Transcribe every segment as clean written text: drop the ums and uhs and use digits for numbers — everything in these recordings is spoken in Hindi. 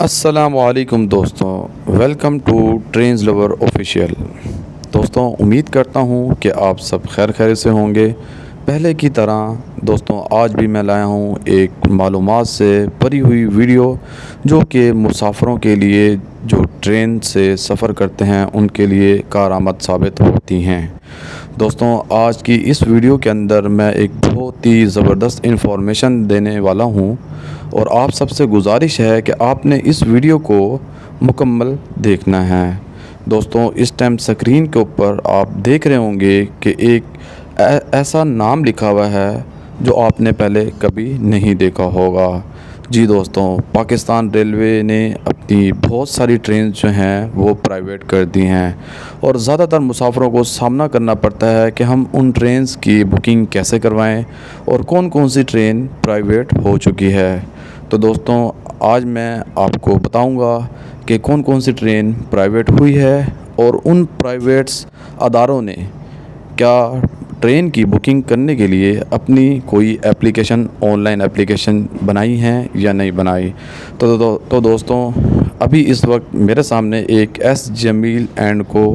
अस्सलामुअलैकुम दोस्तों, welcome to trains lover official. दोस्तों, उम्मीद करता हूँ कि आप सब खैर से होंगे। पहले की तरह दोस्तों आज भी मैं लाया हूँ एक मालूमात से भरी हुई वीडियो जो कि मुसाफिरों के लिए जो ट्रेन से सफ़र करते हैं उनके लिए कारआमद साबित होती हैं। दोस्तों, आज की इस वीडियो के अंदर मैं एक बहुत ही ज़बरदस्त इंफॉर्मेशन देने वाला हूँ और आप सबसे गुजारिश है कि आपने इस वीडियो को मुकम्मल देखना है। दोस्तों, इस टाइम स्क्रीन के ऊपर आप देख रहे होंगे कि एक ऐसा नाम लिखा हुआ है जो आपने पहले कभी नहीं देखा होगा। जी दोस्तों, पाकिस्तान रेलवे ने अपनी बहुत सारी ट्रेन जो हैं वो प्राइवेट कर दी हैं और ज़्यादातर मुसाफिरों को सामना करना पड़ता है कि हम उन ट्रेन्स की बुकिंग कैसे करवाएं और कौन कौन सी ट्रेन प्राइवेट हो चुकी है। तो दोस्तों, आज मैं आपको बताऊंगा कि कौन कौन सी ट्रेन प्राइवेट हुई है और उन प्राइवेट्स अदारों ने क्या ट्रेन की बुकिंग करने के लिए अपनी कोई एप्लीकेशन ऑनलाइन एप्लीकेशन बनाई हैं या नहीं बनाई। तो दोस्तों, अभी इस वक्त मेरे सामने एक एस जमील एंड को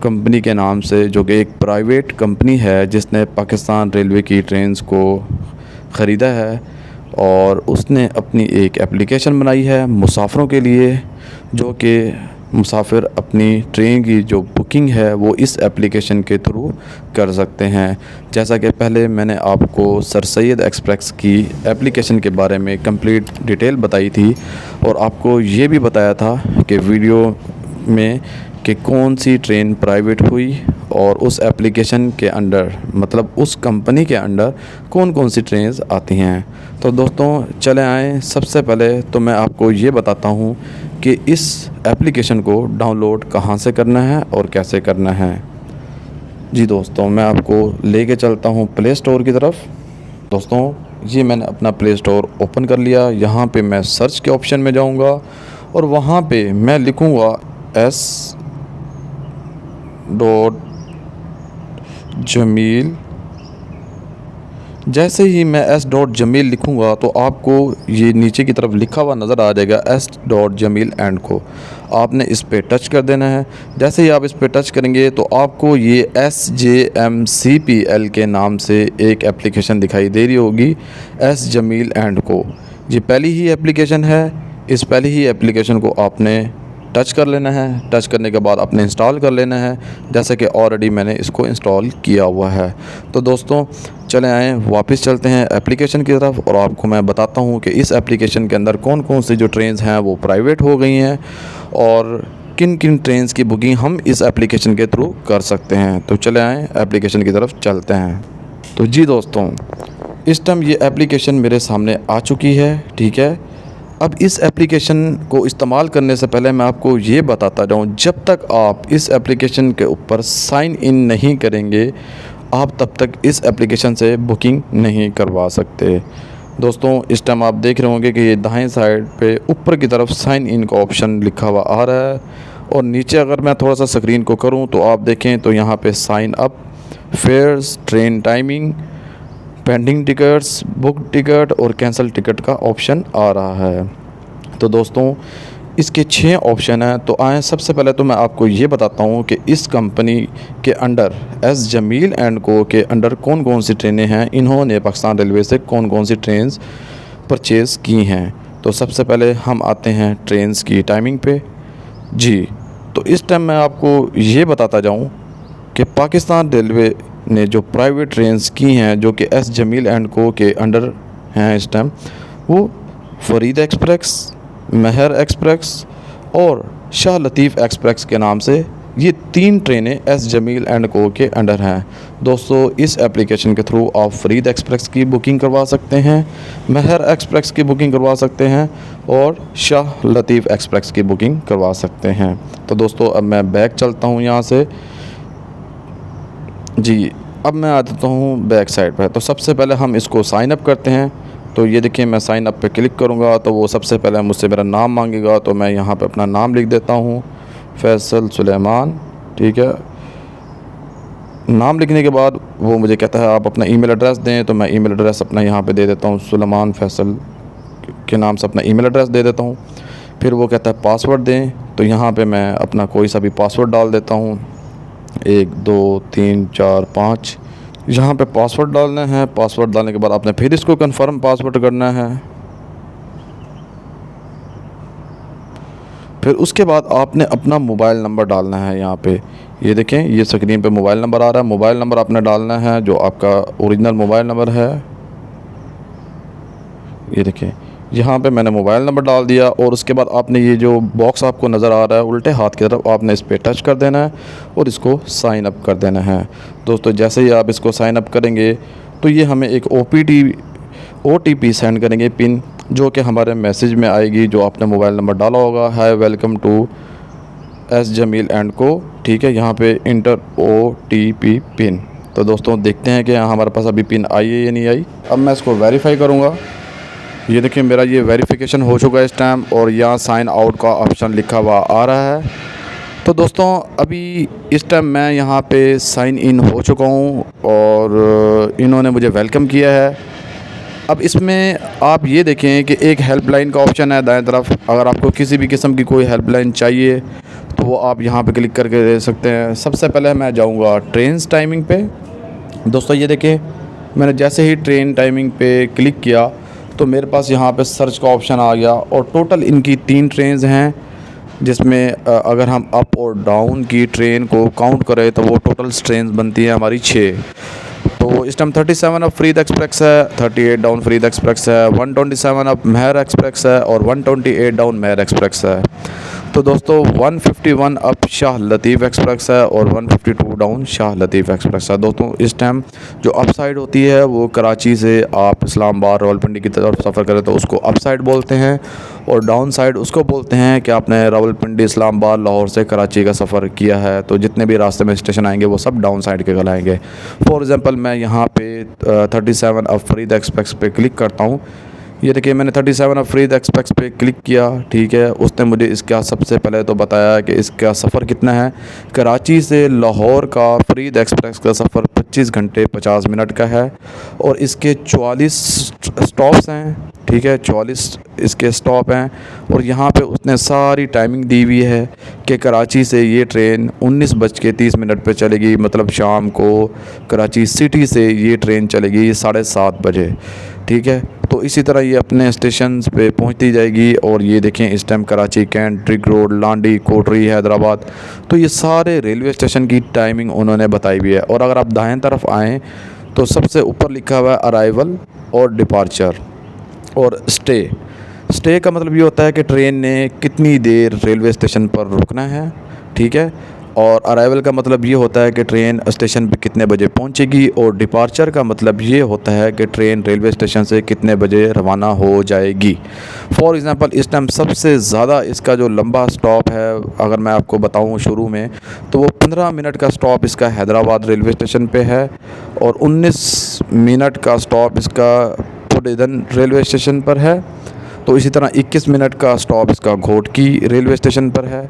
कंपनी के नाम से, जो कि एक प्राइवेट कंपनी है जिसने पाकिस्तान रेलवे की ट्रेन्स को ख़रीदा है और उसने अपनी एक एप्लीकेशन बनाई है मुसाफिरों के लिए, जो कि मुसाफिर अपनी ट्रेन की जो बुकिंग है वो इस एप्लीकेशन के थ्रू कर सकते हैं। जैसा कि पहले मैंने आपको सर सैयद एक्सप्रेस की एप्लीकेशन के बारे में कंप्लीट डिटेल बताई थी और आपको ये भी बताया था कि वीडियो में कि कौन सी ट्रेन प्राइवेट हुई और उस एप्लीकेशन के अंडर, मतलब उस कंपनी के अंडर कौन कौन सी ट्रेन्स आती हैं। तो दोस्तों चले आएँ, सबसे पहले तो मैं आपको ये बताता हूँ कि इस एप्लीकेशन को डाउनलोड कहाँ से करना है और कैसे करना है। जी दोस्तों, मैं आपको लेके चलता हूँ प्ले स्टोर की तरफ। दोस्तों, ये मैंने अपना प्ले स्टोर ओपन कर लिया। यहाँ पे मैं सर्च के ऑप्शन में जाऊँगा और वहाँ पे मैं लिखूँगा S.Jamil। जैसे ही मैं S.Jamil लिखूँगा तो आपको ये नीचे की तरफ लिखा हुआ नज़र आ जाएगा S.Jamil एंड को। आपने इस पे टच कर देना है। जैसे ही आप इस पे टच करेंगे तो आपको ये SJMCPL के नाम से एक एप्लीकेशन दिखाई दे रही होगी, S जमील एंड को। ये पहली ही एप्लीकेशन है। इस पहली ही एप्लीकेशन को आपने टच कर लेना है। टच करने के बाद आपने इंस्टॉल कर लेना है, जैसे कि ऑलरेडी मैंने इसको इंस्टॉल किया हुआ है। तो दोस्तों चले आएँ, वापस चलते हैं एप्लीकेशन की तरफ और आपको मैं बताता हूँ कि इस एप्लीकेशन के अंदर कौन कौन सी जो ट्रेन्स हैं वो प्राइवेट हो गई हैं और किन किन ट्रेन्स की बुकिंग हम इस एप्लीकेशन के थ्रू कर सकते हैं। तो चले आएँ, एप्लीकेशन की तरफ चलते हैं। तो जी दोस्तों, इस टाइम ये एप्लीकेशन मेरे सामने आ चुकी है, ठीक है। अब इस एप्लीकेशन को इस्तेमाल करने से पहले मैं आपको ये बताता जाऊँ, जब तक आप इस एप्लीकेशन के ऊपर साइन इन नहीं करेंगे आप तब तक इस एप्लीकेशन से बुकिंग नहीं करवा सकते। दोस्तों, इस टाइम आप देख रहे होंगे कि ये दाएं साइड पे ऊपर की तरफ साइन इन का ऑप्शन लिखा हुआ आ रहा है और नीचे अगर मैं थोड़ा सा स्क्रीन को करूँ तो आप देखें तो यहाँ पे sign up, fares, train timing, pending tickets, book ticket और कैंसिल टिकट का ऑप्शन आ रहा है। तो दोस्तों इसके 6 ऑप्शन हैं। तो आए, सबसे पहले तो मैं आपको ये बताता हूँ कि इस कंपनी के अंडर एस जमील एंड को के अंडर कौन कौन सी ट्रेनें हैं, इन्होंने पाकिस्तान रेलवे से कौन कौन सी ट्रेन्स परचेज़ की हैं। तो सबसे पहले हम आते हैं ट्रेन्स की टाइमिंग पे। जी, तो इस टाइम मैं आपको ये बताता जाऊँ कि पाकिस्तान रेलवे ने जो प्राइवेट ट्रेन्स की हैं जो कि एस जमील एंड को के अंडर हैं इस टाइम, वो फरीद एक्सप्रेस, महर एक्सप्रेस और शाह लतीफ़ एक्सप्रेस के नाम से ये 3 ट्रेनें एस जमील एंड को के अंडर हैं। दोस्तों, इस एप्लीकेशन के थ्रू आप फरीद एक्सप्रेस की बुकिंग करवा सकते हैं, महर एक्सप्रेस की बुकिंग करवा सकते हैं और शाह लतीफ़ एक्सप्रेस की बुकिंग करवा सकते हैं। तो दोस्तों अब मैं बैक चलता हूँ यहाँ से। जी, अब मैं आ जाता हूँ बैक साइड पर। तो सबसे पहले हम इसको साइन अप करते हैं। तो ये देखिए, मैं साइन अप पे क्लिक करूँगा तो वो सबसे पहले मुझसे मेरा नाम मांगेगा। तो मैं यहाँ पे अपना नाम लिख देता हूँ, फैसल सुलेमान, ठीक है। नाम लिखने के बाद वो मुझे कहता है आप अपना ईमेल एड्रेस दें। तो मैं ईमेल एड्रेस अपना यहाँ पे दे देता हूँ, सुलेमान फैसल के नाम से अपना ईमेल एड्रेस दे देता हूँ। फिर वो कहता है पासवर्ड दें, तो यहाँ पे मैं अपना कोई सा भी पासवर्ड डाल देता हूँ, 1 2 3 4 5। यहाँ पे पासवर्ड डालना है। पासवर्ड डालने के बाद आपने फिर इसको कंफर्म पासवर्ड करना है। फिर उसके बाद आपने अपना मोबाइल नंबर डालना है। यहाँ पे ये देखें, ये स्क्रीन पे मोबाइल नंबर आ रहा है। मोबाइल नंबर आपने डालना है जो आपका ओरिजिनल मोबाइल नंबर है। ये देखें, यहाँ पे मैंने मोबाइल नंबर डाल दिया और उसके बाद आपने ये जो बॉक्स आपको नज़र आ रहा है उल्टे हाथ की तरफ, आपने इस पर टच कर देना है और इसको साइन अप कर देना है। दोस्तों जैसे ही आप इसको साइन अप करेंगे तो ये हमें एक OTP सेंड करेंगे, पिन, जो कि हमारे मैसेज में आएगी, जो आपने मोबाइल नंबर डाला होगा, hi welcome to S Jameel and co. ठीक है, यहाँ पे इंटर OTP पिन। तो दोस्तों देखते हैं कि यहाँ हमारे पास अभी पिन आई है या नहीं आई। अब मैं इसको वेरीफाई करूँगा। ये देखिए मेरा ये वेरिफिकेशन हो चुका है इस टाइम, और यहाँ साइन आउट का ऑप्शन लिखा हुआ आ रहा है। तो दोस्तों अभी इस टाइम मैं यहाँ पे साइन इन हो चुका हूँ और इन्होंने मुझे वेलकम किया है। अब इसमें आप ये देखें कि एक हेल्पलाइन का ऑप्शन है दाएं तरफ। अगर आपको किसी भी किस्म की कोई हेल्पलाइन चाहिए तो वो आप यहाँ पे क्लिक करके दे सकते हैं। सबसे पहले मैं जाऊँगा ट्रेन टाइमिंग पे। दोस्तों ये देखें, मैंने जैसे ही ट्रेन टाइमिंग पे क्लिक किया तो मेरे पास यहाँ पे सर्च का ऑप्शन आ गया, और टोटल इनकी 3 ट्रेन्स हैं, जिसमें अगर हम अप और डाउन की ट्रेन को काउंट करें तो वो टोटल ट्रेन बनती है हमारी 6। तो इस टाइम 37 अप फरीद एक्सप्रेस है, 38 डाउन फरीद एक्सप्रेस है, 127 अप महर एक्सप्रेस है और 128 डाउन महर एक्सप्रेस है। तो दोस्तों 151 अप शाह लतीफ़ एक्सप्रेस है और 152 डाउन शाह लतीफ़ एक्सप्रेस है। दोस्तों इस टाइम जो अप साइड होती है वो कराची से आप इस्लामाबाद रावलपिंडी की तरफ सफ़र करें तो उसको अप साइड बोलते हैं, और डाउन साइड उसको बोलते हैं कि आपने रावलपिंडी इस्लामाबाद लाहौर से कराची का सफ़र किया है तो जितने भी रास्ते में स्टेशन आएंगे वो सब डाउन साइड के कहलाएंगे। फॉर एग्ज़ाम्पल मैं यहाँ पे 37 अप फरीद एक्सप्रेस पे क्लिक करता हूँ। ये देखिए मैंने 37 अप फरीद एक्सप्रेस पे क्लिक किया। ठीक है, उसने मुझे इसका सबसे पहले तो बताया कि इसका सफ़र कितना है। कराची से लाहौर का फरीद एक्सप्रेस का सफ़र 25 घंटे 50 मिनट का है, और इसके 44 स्टॉप्स हैं। ठीक है, 44 इसके स्टॉप हैं, और यहाँ पे उसने सारी टाइमिंग दी हुई है कि कराची से ये ट्रेन 19:30 पे चलेगी, मतलब शाम को कराची सिटी से ये ट्रेन चलेगी 7:30 बजे। ठीक है, तो इसी तरह ये अपने स्टेशन पे पहुंचती जाएगी। और ये देखें इस time Karachi, cantt, ring road, Landhi, Kotri, Hyderabad, तो ये सारे रेलवे स्टेशन की टाइमिंग उन्होंने बताई हुई है। और अगर आप दाएं तरफ आएँ तो सबसे ऊपर लिखा हुआ है अराइवल और डिपार्चर और स्टे का मतलब ये होता है कि ट्रेन ने कितनी देर रेलवे स्टेशन पर रुकना है। ठीक है, और अराइवल का मतलब ये होता है कि ट्रेन स्टेशन पे कितने बजे पहुंचेगी, और डिपार्चर का मतलब ये होता है कि ट्रेन रेलवे स्टेशन से कितने बजे रवाना हो जाएगी। फॉर एग्ज़ाम्पल इस टाइम सबसे ज़्यादा इसका जो लंबा स्टॉप है, अगर मैं आपको बताऊं शुरू में, तो वो 15 मिनट का स्टॉप इसका हैदराबाद रेलवे स्टेशन पे है, और 19 मिनट का स्टॉप इसका पुडीदन रेलवे स्टेशन पर है। तो इसी तरह 21 मिनट का स्टॉप इसका घोटकी रेलवे स्टेशन पर है।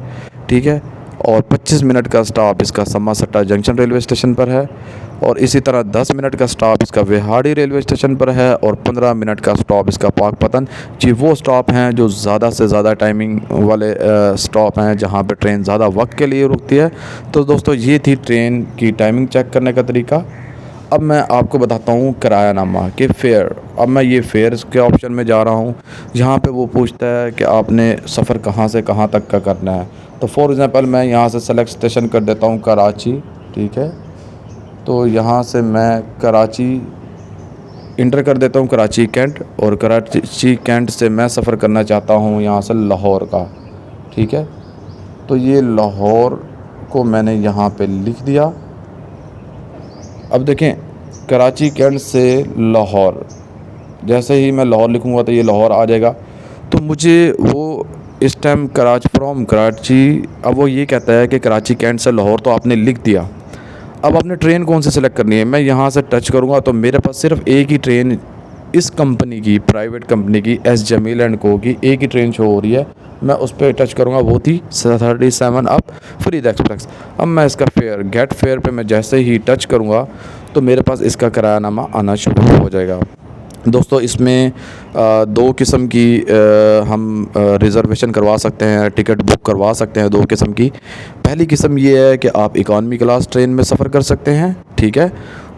ठीक है, और 25 मिनट का स्टॉप इसका सम्मा-सट्टा जंक्शन रेलवे स्टेशन पर है, और इसी तरह 10 मिनट का स्टॉप इसका विहाड़ी रेलवे स्टेशन पर है, और 15 मिनट का स्टॉप इसका पाकपतन। जी वो स्टॉप हैं जो ज़्यादा से ज़्यादा टाइमिंग वाले स्टॉप हैं, जहां पे ट्रेन ज़्यादा वक्त के लिए रुकती है। तो दोस्तों ये थी ट्रेन की टाइमिंग चेक करने का तरीका। अब मैं आपको बताता हूँ किरायानामा के फ़ेयर। अब मैं ये फ़ेयर के ऑप्शन में जा रहा हूँ, जहाँ पे वो पूछता है कि आपने सफ़र कहाँ से कहाँ तक का करना है। तो फॉर एग्ज़ाम्पल मैं यहाँ से सेलेक्ट स्टेशन कर देता हूँ कराची। ठीक है, तो यहाँ से मैं कराची इंटर कर देता हूँ, कराची कैंट, और कराची कैंट से मैं सफ़र करना चाहता हूँ यहाँ से लाहौर का। ठीक है, तो ये लाहौर को मैंने यहाँ पे लिख दिया। अब देखें कराची कैंट से लाहौर, जैसे ही मैं लाहौर लिखूँगा तो ये लाहौर आ जाएगा। तो मुझे वो इस टाइम फ्रॉम कराची, अब वो ये कहता है कि कराची कैंट से लाहौर तो आपने लिख दिया, अब आपने ट्रेन कौन सी सिलेक्ट करनी है। मैं यहाँ से टच करूँगा तो मेरे पास सिर्फ एक ही ट्रेन इस कंपनी की, प्राइवेट कंपनी की, एस जमील एंड को की एक ही ट्रेन शो हो रही है। मैं उस पर टच करूँगा, वो थी 37 अप फरीद एक्सप्रेस। अब मैं इसका फेयर, गेट फेयर पे मैं जैसे ही टच करूँगा तो मेरे पास इसका किरायानामा आना शुरू हो जाएगा। दोस्तों इसमें दो किस्म की हम रिज़र्वेशन करवा सकते हैं, टिकट बुक करवा सकते हैं दो किस्म की। पहली किस्म ये है कि आप इकॉनमी क्लास ट्रेन में सफ़र कर सकते हैं, ठीक है।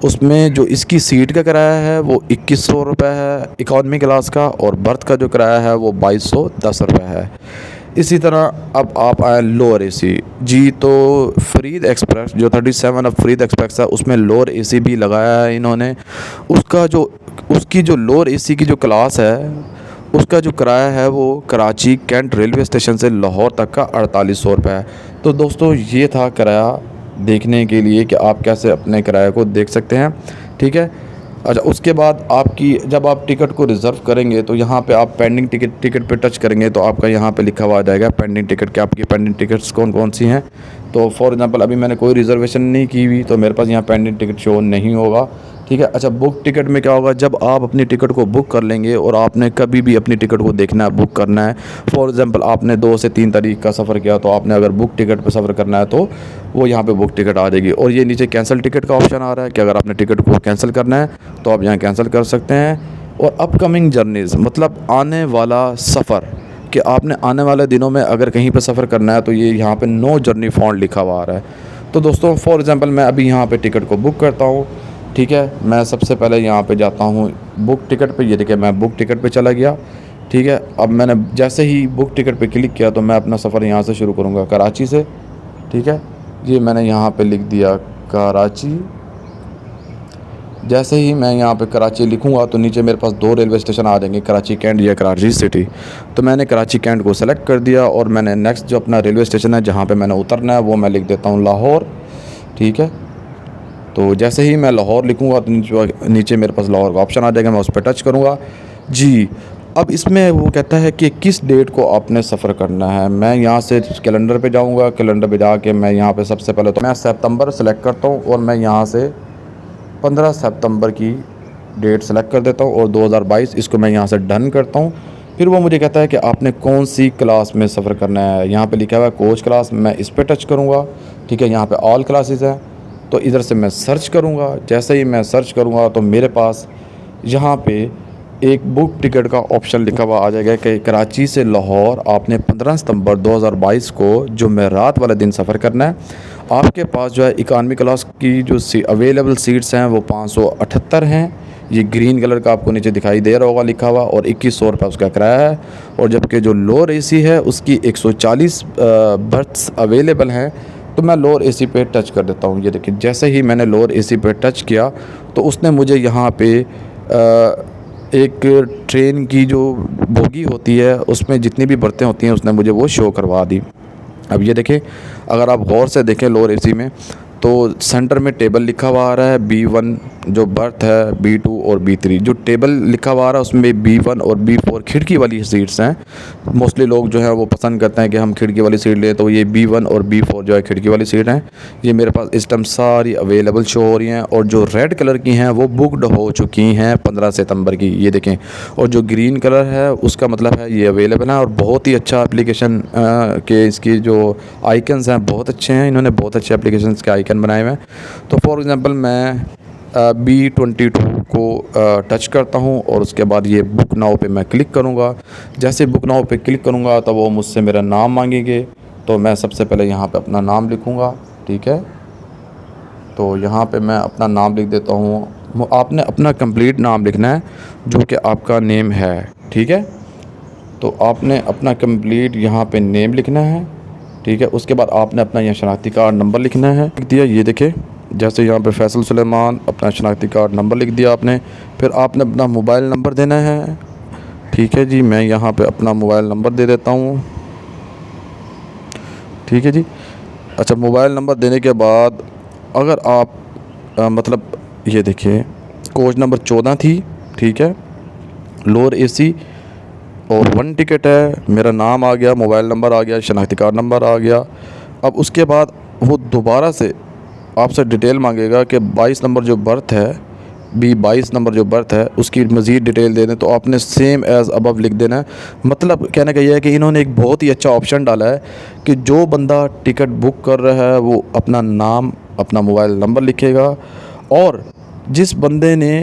उसमें जो इसकी सीट का किराया है वो 2100 रुपये है इकॉनमी क्लास का, और बर्थ का जो किराया है वो 2210 रुपये है। इसी तरह अब आप आए लोअर एसी जी, तो फरीद एक्सप्रेस जो 37 अब फरीद एक्सप्रेस है उसमें लोअर एसी भी लगाया है इन्होंने। उसकी जो लोअर एसी की जो क्लास है उसका जो किराया है वो कराची कैंट रेलवे स्टेशन से लाहौर तक का 4800 रुपये है। तो दोस्तों ये था किराया देखने के लिए कि आप कैसे अपने किराए को देख सकते हैं, ठीक है। अच्छा, उसके बाद आपकी जब आप टिकट को रिज़र्व करेंगे तो यहाँ पे आप पेंडिंग टिकट पे टच करेंगे तो आपका यहाँ पे लिखा हुआ आ जाएगा पेंडिंग टिकट कि आपकी पेंडिंग टिकट्स कौन कौन सी हैं। तो फॉर एग्ज़ाम्पल अभी मैंने कोई रिज़र्वेशन नहीं की हुई तो मेरे पास यहाँ पेंडिंग टिकट शो नहीं होगा, ठीक है। अच्छा, बुक टिकट में क्या होगा, जब आप अपनी टिकट को बुक कर लेंगे और आपने कभी भी अपनी टिकट को देखना है, बुक करना है, फॉर एग्ज़ाम्पल आपने 2 से 3 तारीख का सफ़र किया तो आपने अगर बुक टिकट पर सफ़र करना है तो वो यहाँ पे बुक टिकट आ जाएगी। और ये नीचे कैंसिल टिकट का ऑप्शन आ रहा है कि अगर आपने टिकट को कैंसिल करना है तो आप यहाँ कैंसिल कर सकते हैं। और अपकमिंग जर्नीज़ मतलब आने वाला सफ़र, कि आपने आने वाले दिनों में अगर कहीं पर सफ़र करना है तो ये यहाँ पे नो जर्नी फाउंड लिखा हुआ आ रहा है। तो दोस्तों फॉर एग्ज़ाम्पल मैं अभी यहाँ पे टिकट को बुक करता हूँ, ठीक है। मैं सबसे पहले यहाँ पे जाता हूँ बुक टिकट पे, ये देखिए मैं बुक टिकट पे चला गया, ठीक है। अब मैंने जैसे ही बुक टिकट पे क्लिक किया तो मैं अपना सफ़र यहाँ से शुरू करूँगा कराची से, ठीक है। ये मैंने यहाँ पे लिख दिया कराची। जैसे ही मैं यहाँ पे कराची लिखूँगा तो नीचे मेरे पास 2 रेलवे स्टेशन आ जाएंगे, कराची कैंट या कराची सिटी। तो मैंने कराची कैंट को सेलेक्ट कर दिया और मैंने नेक्स्ट जो अपना रेलवे स्टेशन है जहाँ पे मैंने उतरना है वो मैं लिख देता हूँ लाहौर, ठीक है। तो जैसे ही मैं लाहौर लिखूँगा तो नीचे मेरे पास लाहौर का ऑप्शन आ जाएगा, मैं उस पर टच करूँगा जी। अब इसमें वो कहता है कि किस डेट को आपने सफ़र करना है। मैं यहाँ से कैलेंडर पे जाऊँगा, कैलेंडर पे जाके मैं यहाँ पे सबसे पहले तो मैं सितंबर सेलेक्ट करता हूँ और मैं यहाँ से 15 सितंबर की डेट सेलेक्ट कर देता हूँ और 2022 इसको मैं यहाँ से डन करता हूँ। फिर वो मुझे कहता है कि आपने कौन सी क्लास में सफ़र करना है। यहाँ पे लिखा हुआ है कोच क्लास, मैं इस पर टच करूँगा, ठीक है। यहाँ पे ऑल क्लासेस हैं तो इधर से मैं सर्च करूँगा। जैसे ही मैं सर्च करूँगा तो मेरे पास यहाँ पे एक बुक टिकट का ऑप्शन लिखा हुआ आ जाएगा कि कराची से लाहौर आपने 15 सितंबर 2022 को जो मैं रात वाले दिन सफ़र करना है। आपके पास जो है इकानमी क्लास की जो अवेलेबल सीट्स हैं वो 578 हैं। ये ग्रीन कलर का आपको नीचे दिखाई दे रहा होगा लिखा हुआ, और 2100 रुपये उसका किराया है। और जबकि जो लोअर एसी है उसकी 140 बर्थ्स अवेलेबल हैं। तो मैं लोअर एसी पे टच कर देता हूँ। ये देखिए जैसे ही मैंने लोअर एसी पे टच किया तो उसने मुझे यहाँ पे एक ट्रेन की जो बोगी होती है उसमें जितनी भी बर्तें होती हैं उसने मुझे वो शो करवा दी। अब ये देखें, अगर आप गौर से देखें लोअर एसी में तो सेंटर में टेबल लिखा हुआ आ रहा है B1 जो बर्थ है, B2 और B3 जो टेबल लिखा हुआ आ रहा है उसमें B1 और B4 खिड़की वाली सीट्स हैं। मोस्टली लोग जो है वो पसंद करते हैं कि हम खिड़की वाली सीट लें, तो ये B1 और B4 जो है खिड़की वाली सीट हैं। ये मेरे पास इस टाइम सारी अवेलेबल शो हो रही हैं, और जो रेड कलर की हैं वो बुकड हो चुकी हैं 15 सितंबर की, ये देखें। और जो ग्रीन कलर है उसका मतलब है ये अवेलेबल है। और बहुत ही अच्छा एप्लीकेशन के इसकी जो आइकन्स हैं बहुत अच्छे हैं, इन्होंने बहुत अच्छे एप्लीकेशन के आइकन बनाए हुए हैं। तो फॉर एग्ज़ाम्पल मैं B22 को टच करता हूं और उसके बाद ये बुक नाउ पे मैं क्लिक करूंगा। जैसे बुक नाउ पे क्लिक करूंगा तो वो मुझसे मेरा नाम मांगेंगे, तो मैं सबसे पहले यहां पे अपना नाम लिखूंगा, ठीक है। तो यहाँ पे मैं अपना नाम लिख देता हूँ। आपने अपना कंप्लीट नाम लिखना है जो कि आपका नेम है, ठीक है। तो आपने अपना कंप्लीट यहाँ पे नेम लिखना है, ठीक है। उसके बाद आपने अपना यहाँ शनाख्ती कार्ड नंबर लिखना है, लिख दिया। ये देखे जैसे यहाँ पे फैसल सुलेमान, अपना शनाख्ती कार्ड नंबर लिख दिया आपने। फिर आपने अपना मोबाइल नंबर देना है, ठीक है जी। मैं यहाँ पे अपना मोबाइल नंबर दे देता हूँ, ठीक है जी। अच्छा, मोबाइल नंबर देने के बाद अगर आप मतलब ये देखिए कोच नंबर 14 थी, ठीक है, लोअर एसी और 1 टिकट है। मेरा नाम आ गया, मोबाइल नंबर आ गया, शनाख्ती कार्ड नंबर आ गया। अब उसके बाद वो दोबारा से आपसे डिटेल मांगेगा कि 22 नंबर जो बर्थ है, B22 नंबर जो बर्थ है उसकी मज़ीद डिटेल दे दें, तो आपने सेम एज़ अबव लिख देना है। मतलब कहने का यह है कि इन्होंने एक बहुत ही अच्छा ऑप्शन डाला है कि जो बंदा टिकट बुक कर रहा है वो अपना नाम, अपना मोबाइल नंबर लिखेगा, और जिस बंदे ने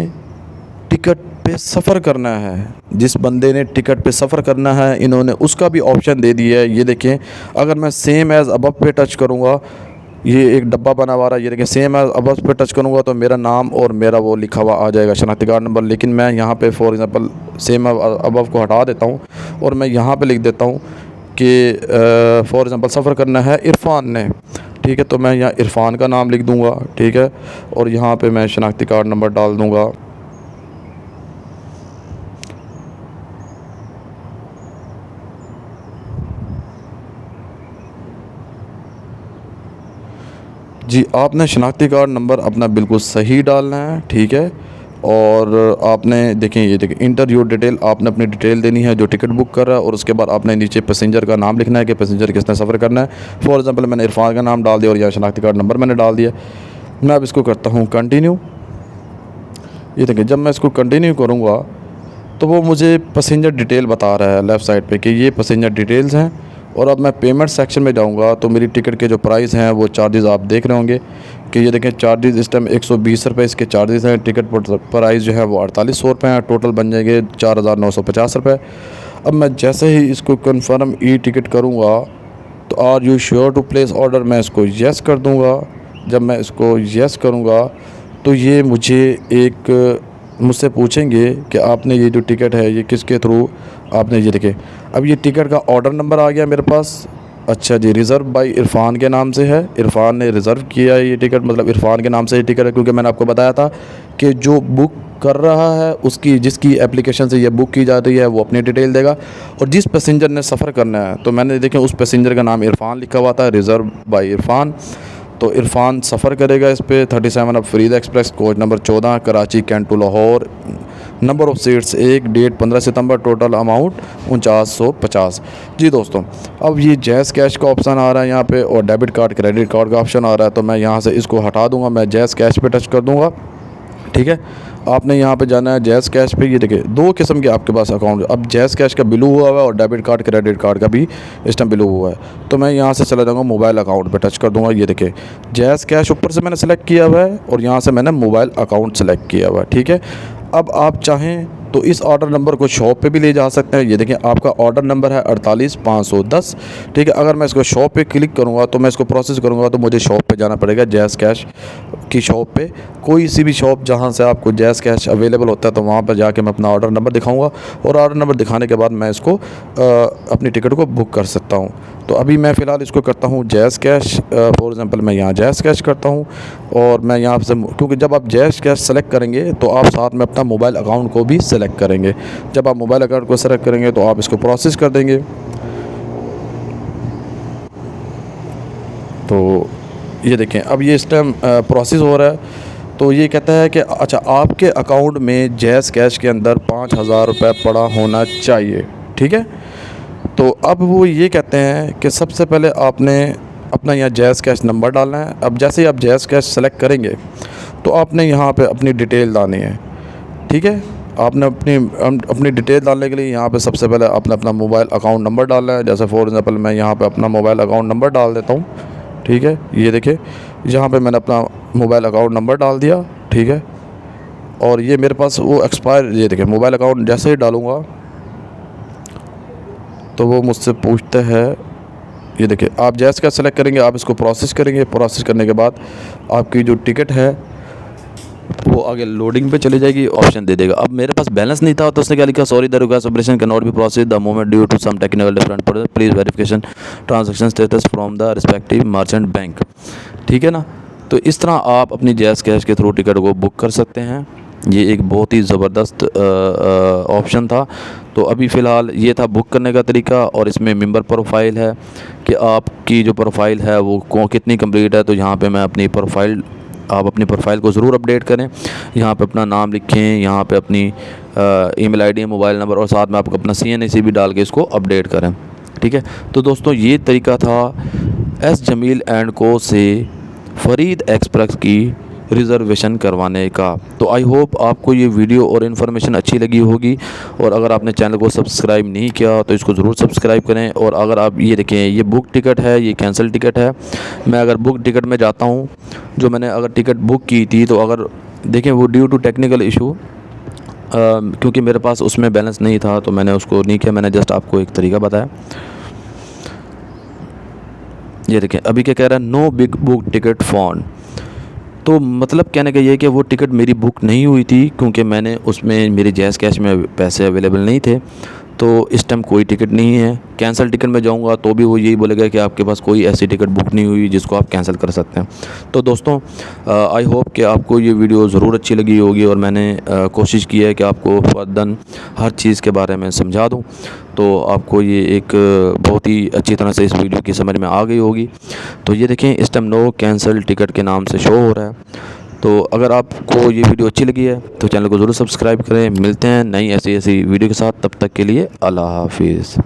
टिकट पे सफ़र करना है, जिस बंदे ने टिकट पे सफ़र करना है, इन्होंने उसका भी ऑप्शन दे दिया है। ये देखें, अगर मैं सेम एज़ अबव पे टच करूँगा, ये एक डब्बा बना हुआ है, ये देखें सेम एज़ अबव पे टच करूँगा तो मेरा नाम और मेरा वो लिखा हुआ आ जाएगा शनाख्ती कार्ड नंबर। लेकिन मैं यहाँ पे फॉर एग्ज़ाम्पल सेम अबव को हटा देता हूँ और मैं यहाँ पे लिख देता हूँ कि फॉर एग्ज़ाम्पल सफ़र करना है इरफ़ान ने, ठीक है। तो मैं यहाँ इरफ़ान का नाम लिख दूँगा, ठीक है, और यहाँ पे मैं शनाख्ती कार्ड नंबर डाल दूँगा। जी, आपने शनाख्ती कार्ड नंबर अपना बिल्कुल सही डालना है, ठीक है। और आपने देखें, ये देखें इंटर योर डिटेल, आपने अपनी डिटेल देनी है जो टिकट बुक कर रहा है, और उसके बाद आपने नीचे पैसेंजर का नाम लिखना है कि पैसेंजर किसने सफ़र करना है। फॉर एग्ज़ाम्पल मैंने इरफ़ान का नाम डाल दिया और यहाँ शनाख्ती कार्ड नंबर मैंने डाल दिया। मैं अब इसको करता हूँ कंटिन्यू। ये देखें, जब मैं इसको कंटिन्यू करूँगा तो वो मुझे पैसेंजर डिटेल बता रहा है लेफ़्ट साइड पे कि ये पैसेंजर डिटेल्स हैं। और अब मैं पेमेंट सेक्शन में जाऊंगा तो मेरी टिकट के जो प्राइस हैं वो चार्जेस आप देख रहे होंगे कि ये देखें चार्जेस इस टाइम 120 रुपये इसके चार्जेस हैं। टिकट प्राइस जो है वो 4800 रुपये हैं, टोटल बन जाएंगे 4950 रुपये। अब मैं जैसे ही इसको कन्फर्म ई टिकट करूँगा तो are you sure to place order, मैं इसको येस कर दूँगा। जब मैं इसको येस करूँगा तो ये मुझसे पूछेंगे कि आपने ये जो टिकट है ये किसके थ्रू आपने, ये देखें अब ये टिकट का ऑर्डर नंबर आ गया मेरे पास। अच्छा जी, रिज़र्व बाय इरफ़ान के नाम से है, इरफ़ान ने रिज़र्व किया है ये टिकट, मतलब इरफ़ान के नाम से ये टिकट है। क्योंकि मैंने आपको बताया था कि जो बुक कर रहा है उसकी जिसकी एप्लीकेशन से ये बुक की जा रही है वो अपनी डिटेल देगा, और जिस पैसेंजर ने सफ़र करना है तो मैंने देखें उस पैसेंजर का नाम इरफ़ान लिखा हुआ था, रिज़र्व बाय इरफ़ान। तो इरफ़ान सफ़र करेगा इस पे 37 अब Farid express, coach number 14, Karachi cantt to Lahore, number of seats 1, date 15 सितंबर, टोटल अमाउंट 4950। जी दोस्तों, अब ये जैज़ कैश का ऑप्शन आ रहा है यहाँ पे और डेबिट कार्ड क्रेडिट कार्ड का ऑप्शन आ रहा है। तो मैं यहाँ से इसको हटा दूँगा, मैं जैज़ कैश पे टच कर दूँगा, ठीक है। आपने यहाँ पे जाना है जैज़ कैश पे। ये देखिए दो किस्म के आपके पास अकाउंट, अब जैज़ कैश का बिलू हुआ है और डेबिट कार्ड क्रेडिट कार्ड का भी इस टाइम बिलू हुआ है। तो मैं यहाँ से चला जाऊँगा मोबाइल अकाउंट पे टच कर दूँगा। ये देखिए जैज़ कैश ऊपर से मैंने सेलेक्ट किया हुआ है और यहाँ से मैंने मोबाइल अकाउंट सेलेक्ट किया हुआ है, ठीक है। अब आप चाहें तो इस ऑर्डर नंबर को शॉप पे भी ले जा सकते हैं। ये देखें आपका ऑर्डर नंबर है 48510, ठीक है। अगर मैं इसको शॉप पे क्लिक करूँगा तो मैं इसको प्रोसेस करूँगा तो मुझे शॉप पे जाना पड़ेगा, जैज़ कैश की शॉप पे। कोई सी भी शॉप जहाँ से आपको जैज़ कैश अवेलेबल होता है तो वहाँ पर जाके मैं अपना ऑर्डर नंबर दिखाऊँगा और ऑर्डर नंबर दिखाने के बाद मैं इसको अपनी टिकट को बुक कर सकता हूँ। तो अभी मैं फ़िलहाल इसको करता हूँ जैज़ कैश। फॉर एग्ज़ाम्पल मैं यहाँ जैज़ कैश करता हूँ और मैं यहाँ से, क्योंकि जब आप जैज़ कैश सेलेक्ट करेंगे तो आप साथ में अपना मोबाइल अकाउंट को भी सेलेक्ट करेंगे। जब आप मोबाइल अकाउंट को सेलेक्ट करेंगे तो आप इसको प्रोसेस कर देंगे। तो ये देखें अब ये इस टाइम प्रोसेस हो रहा है। तो ये कहता है कि अच्छा आपके अकाउंट में जैज़ कैश के अंदर 5000 रुपये पड़ा होना चाहिए, ठीक है। तो अब वो ये कहते हैं कि सबसे पहले आपने अपना यहाँ जैज़ कैश नंबर डालना है। अब जैसे ही आप जैज़ कैश सेलेक्ट करेंगे तो आपने यहाँ पे अपनी डिटेल डालनी है, ठीक है। आपने अपनी डिटेल डालने के लिए यहाँ पे सबसे पहले आपने अपना मोबाइल अकाउंट नंबर डालना है। जैसे फॉर एग्ज़ाम्पल मैं यहाँ पे अपना मोबाइल अकाउंट नंबर डाल देता हूँ, ठीक है। ये देखिए यहाँ पे मैंने अपना मोबाइल अकाउंट नंबर डाल दिया, ठीक है। और ये मेरे पास वो एक्सपायर, ये देखिए मोबाइल अकाउंट जैसे ही डालूँगा तो वो मुझसे पूछते हैं, ये देखिए आप जैज़ कैश सेलेक्ट करेंगे, आप इसको प्रोसेस करेंगे। प्रोसेस करने के बाद आपकी जो टिकट है वो आगे लोडिंग पे चली जाएगी, ऑप्शन दे देगा। अब मेरे पास बैलेंस नहीं था तो उसने क्या लिखा, sorry the request operation can not be process the moment due to some technical different process, please verification transaction status from the respective merchant bank, ठीक है ना। तो इस तरह आप अपनी जैज़ कैश के थ्रू टिकट को बुक कर सकते हैं। ये एक बहुत ही ज़बरदस्त ऑप्शन था। तो अभी फ़िलहाल ये था बुक करने का तरीका। और इसमें मेंबर प्रोफाइल है कि आपकी जो प्रोफाइल है वो कितनी कंप्लीट है। तो यहाँ पे मैं अपनी प्रोफाइल, आप अपनी प्रोफाइल को ज़रूर अपडेट करें। यहाँ पे अपना नाम लिखें, यहाँ पे अपनी ईमेल आईडी, मोबाइल नंबर और साथ में आपको अपना CNAC भी डाल के इसको अपडेट करें, ठीक है। तो दोस्तों ये तरीका था एस जमील एंड को से फरीद एक्सप्रेस की रिज़र्वेशन करवाने का। तो आई होप आपको ये वीडियो और इन्फॉर्मेशन अच्छी लगी होगी। और अगर आपने चैनल को सब्सक्राइब नहीं किया तो इसको ज़रूर सब्सक्राइब करें। और अगर आप ये देखें, ये बुक टिकट है, ये कैंसिल टिकट है। मैं अगर बुक टिकट में जाता हूँ, जो मैंने अगर टिकट बुक की थी, तो अगर देखें वो ड्यू टू टेक्निकल इशू क्योंकि मेरे पास उसमें बैलेंस नहीं था तो मैंने उसको नहीं किया, मैंने जस्ट आपको एक तरीका बताया। ये देखें अभी क्या कह रहा है, no big book ticket found. तो मतलब कहने का ये है कि वो टिकट मेरी बुक नहीं हुई थी, क्योंकि मैंने उसमें मेरे जैज़ कैश में पैसे अवेलेबल नहीं थे, तो इस टाइम कोई टिकट नहीं है। कैंसिल टिकट में जाऊंगा तो भी वो यही बोलेगा कि आपके पास कोई ऐसी टिकट बुक नहीं हुई जिसको आप कैंसिल कर सकते हैं। तो दोस्तों आई होप कि आपको ये वीडियो ज़रूर अच्छी लगी होगी, और मैंने कोशिश की है कि आपको फर्दन हर चीज़ के बारे में समझा दूं, तो आपको ये एक बहुत ही अच्छी तरह से इस वीडियो की समझ में आ गई होगी। तो ये देखें इस टाइम नो कैंसिल टिकट के नाम से शो हो रहा है। तो अगर आपको ये वीडियो अच्छी लगी है तो चैनल को ज़रूर सब्सक्राइब करें। मिलते हैं नई ऐसी वीडियो के साथ, तब तक के लिए अल्लाह हाफिज़।